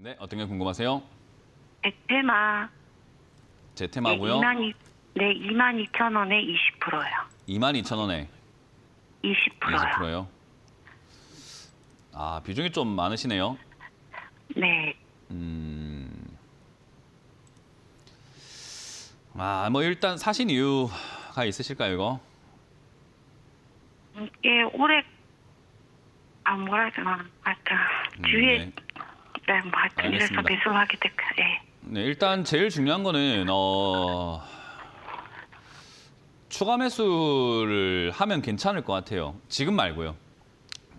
네, 어떤 게 궁금하세요? 에테마. 제테마고요. 네, 22,000원에 20%요. 22,000원에 20%요. 20%요. 아, 비중이 좀 많으시네요. 네. 아, 뭐 일단 사신 이유가 있으실까요, 이거? 이게 올해 뭐라 해야 되나 하여튼 뒤에 네. 네, 뭐 하여튼 이래서 알겠습니다. 매수를 하게 됐고 예. 네, 일단 제일 중요한 거는 추가 매수를 하면 괜찮을 것 같아요. 지금 말고요.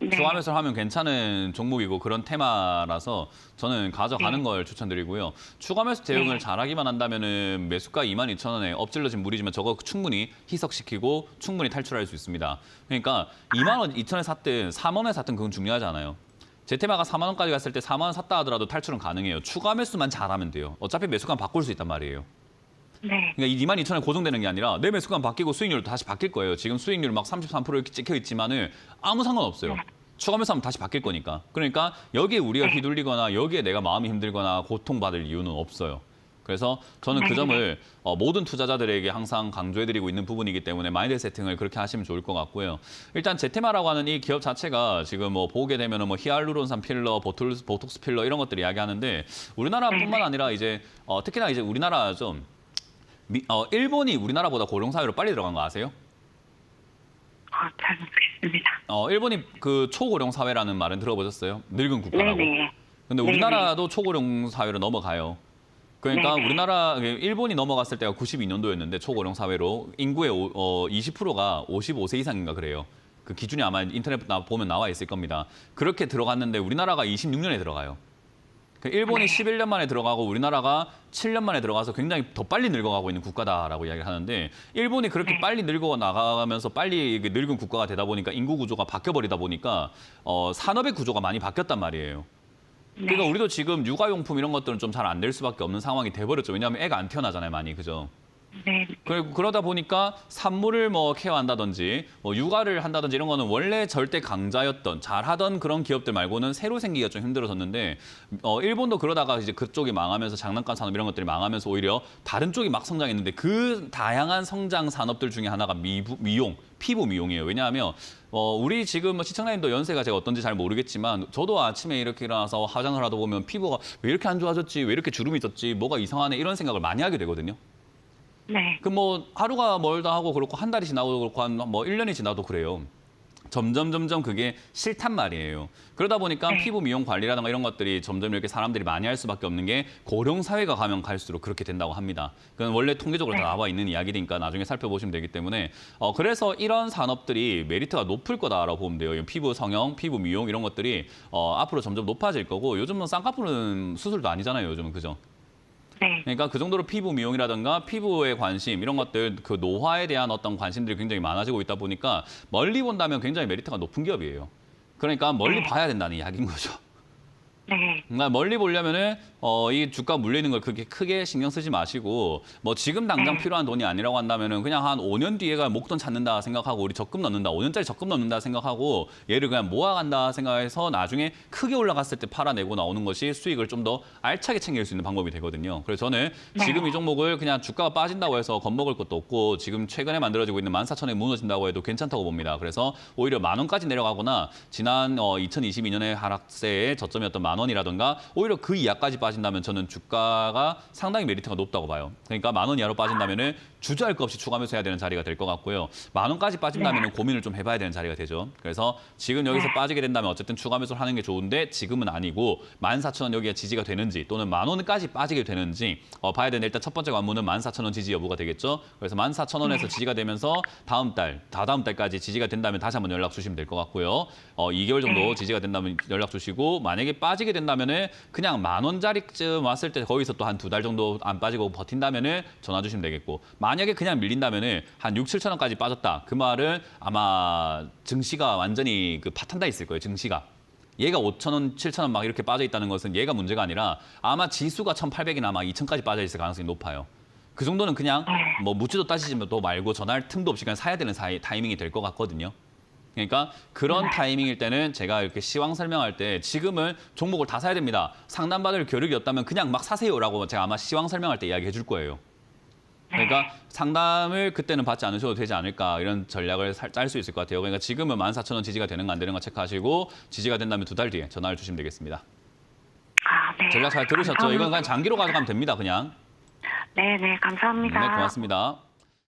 네. 추가 매수를 하면 괜찮은 종목이고 그런 테마라서 저는 가져가는 네. 걸 추천드리고요. 추가 매수 대응을 네. 잘하기만 한다면은 매수가 22,000원에 엎질러진 물이지만 저거 충분히 희석시키고 충분히 탈출할 수 있습니다. 그러니까 2만 원, 2천에 샀든 3만 원에 샀든 그건 중요하지 않아요. 제테마가 4만 원까지 갔을 때 4만 원 샀다 하더라도 탈출은 가능해요. 추가 매수만 잘하면 돼요. 어차피 매수가 바꿀 수 있단 말이에요. 네. 그러니까 22,000원에 고정되는 게 아니라 내 매수가 바뀌고 수익률도 다시 바뀔 거예요. 지금 수익률 막 33% 이렇게 찍혀 있지만은 아무 상관없어요. 추가 매수하면 다시 바뀔 거니까. 그러니까 여기에 우리가 휘둘리거나 여기에 내가 마음이 힘들거나 고통받을 이유는 없어요. 그래서 저는 그 점을 모든 투자자들에게 항상 강조해드리고 있는 부분이기 때문에 마인드 세팅을 그렇게 하시면 좋을 것 같고요. 일단 제테마라고 하는 이 기업 자체가 지금 뭐 보게 되면은 뭐 히알루론산 필러, 보톡스 필러 이런 것들 이야기하는데 우리나라뿐만 아니라 이제 특히나 이제 우리나라 좀 일본이 우리나라보다 고령사회로 빨리 들어간 거 아세요? 잘 모르겠습니다. 일본이 그 초고령 사회라는 말은 들어보셨어요? 늙은 국가라고. 네네. 근데 네네. 우리나라도 초고령 사회로 넘어가요. 그러니까 네네. 우리나라 일본이 넘어갔을 때가 92년도였는데 초고령 사회로 인구의 20%가 55세 이상인가 그래요. 그 기준이 아마 인터넷 보면 나와 있을 겁니다. 그렇게 들어갔는데 우리나라가 26년에 들어가요. 그 일본이 11년 만에 들어가고 우리나라가 7년 만에 들어가서 굉장히 더 빨리 늙어가고 있는 국가다라고 이야기를 하는데 일본이 그렇게 빨리 늙어 나가면서 빨리 늙은 국가가 되다 보니까 인구 구조가 바뀌어버리다 보니까 산업의 구조가 많이 바뀌었단 말이에요. 그러니까 우리도 지금 육아용품 이런 것들은 좀 잘 안 될 수밖에 없는 상황이 돼버렸죠. 왜냐하면 애가 안 태어나잖아요, 많이. 그죠? 네. 그러다 보니까 산모를 뭐 케어한다든지 뭐 육아를 한다든지 이런 거는 원래 절대 강자였던 잘하던 그런 기업들 말고는 새로 생기기가 좀 힘들어졌는데 일본도 그러다가 이제 그쪽이 망하면서 장난감 산업 이런 것들이 망하면서 오히려 다른 쪽이 막 성장했는데 그 다양한 성장 산업들 중에 하나가 미용, 피부 미용이에요. 왜냐하면 우리 지금 뭐 시청자님도 연세가 제가 어떤지 잘 모르겠지만 저도 아침에 이렇게 일어나서 화장을 하다 보면 피부가 왜 이렇게 안 좋아졌지, 왜 이렇게 주름이 졌지, 뭐가 이상하네 이런 생각을 많이 하게 되거든요. 네. 그 뭐 하루가 멀다 하고 그렇고 한 달이 지나도 그렇고 한 뭐 1년이 지나도 그래요. 점점 그게 싫단 말이에요. 그러다 보니까 피부 미용 관리라든가 이런 것들이 점점 이렇게 사람들이 많이 할 수밖에 없는 게 고령 사회가 가면 갈수록 그렇게 된다고 합니다. 그건 원래 통계적으로 다 나와 있는 이야기니까 나중에 살펴보시면 되기 때문에 그래서 이런 산업들이 메리트가 높을 거다라고 보면 돼요. 피부 성형, 피부 미용 이런 것들이 앞으로 점점 높아질 거고 요즘은 쌍꺼풀은 수술도 아니잖아요. 요즘은 그죠? 네. 그러니까 그 정도로 피부 미용이라든가 피부에 관심 이런 것들 그 노화에 대한 어떤 관심들이 굉장히 많아지고 있다 보니까 멀리 본다면 굉장히 메리트가 높은 기업이에요. 그러니까 멀리 봐야 된다는 이야기인 거죠. 네. 그러니까 멀리 보려면은 이 주가 물리는 걸 그렇게 크게 신경 쓰지 마시고 뭐 지금 당장 필요한 돈이 아니라고 한다면은 그냥 한 5년 뒤에가 목돈 찾는다 생각하고 우리 적금 넣는다 5년짜리 적금 넣는다 생각하고 얘를 그냥 모아간다 생각해서 나중에 크게 올라갔을 때 팔아내고 나오는 것이 수익을 좀 더 알차게 챙길 수 있는 방법이 되거든요. 그래서 저는 지금 이 종목을 그냥 주가가 빠진다고 해서 겁먹을 것도 없고 지금 최근에 만들어지고 있는 14,000원에 무너진다고 해도 괜찮다고 봅니다. 그래서 오히려 10,000원까지 내려가거나 지난 2022년의 하락세의 저점이었던 10,000원이라든가 오히려 그 이하까지 빠진다면 저는 주가가 상당히 메리트가 높다고 봐요. 그러니까 10,000원 이하로 빠진다면은 주저할 거 없이 추가 매수해야 되는 자리가 될 것 같고요. 10,000원까지 빠진다면은 고민을 좀 해봐야 되는 자리가 되죠. 그래서 지금 여기서 빠지게 된다면 어쨌든 추가 매수를 하는 게 좋은데 지금은 아니고 14,000원 여기에 지지가 되는지 또는 10,000원까지 빠지게 되는지 봐야 되는데 일단 첫 번째 관문은 14,000원 지지 여부가 되겠죠. 그래서 14,000원에서 지지가 되면서 다다음 달까지 지지가 된다면 다시 한번 연락 주시면 될 것 같고요. 2개월 정도 지지가 된다면 연락 주시고 만약에 빠지게 된다면은 그냥 10,000원짜리쯤 왔을 때 거기서 또 한 2달 정도 안 빠지고 버틴다면은 전화 주시면 되겠고 만약에 그냥 밀린다면은 한 6,000~7,000원까지 빠졌다. 그 말은 아마 증시가 완전히 그 파탄다 있을 거예요. 증시가. 얘가 5,000원, 7,000원 막 이렇게 빠져 있다는 것은 얘가 문제가 아니라 아마 지수가 1,800이나 아마 2,000까지 빠져 있을 가능성이 높아요. 그 정도는 그냥 뭐 묻지도 따지지도 말고 전화할 틈도 없이 그냥 사야 되는 타이밍이 될 것 같거든요. 그러니까 그런 네. 타이밍일 때는 제가 이렇게 시황 설명할 때 지금은 종목을 다 사야 됩니다. 상담받을 겨력이 없다면 그냥 막 사세요라고 제가 아마 시황 설명할 때 이야기해 줄 거예요. 그러니까 상담을 그때는 받지 않으셔도 되지 않을까 이런 전략을 짤 수 있을 것 같아요. 그러니까 지금은 14,000원 지지가 되는가 안 되는가 체크하시고 지지가 된다면 2달 뒤에 전화를 주시면 되겠습니다. 아, 네. 전략 잘 들으셨죠? 이건 그냥 장기로 가져가면 됩니다. 그냥. 네, 네, 감사합니다. 네, 고맙습니다.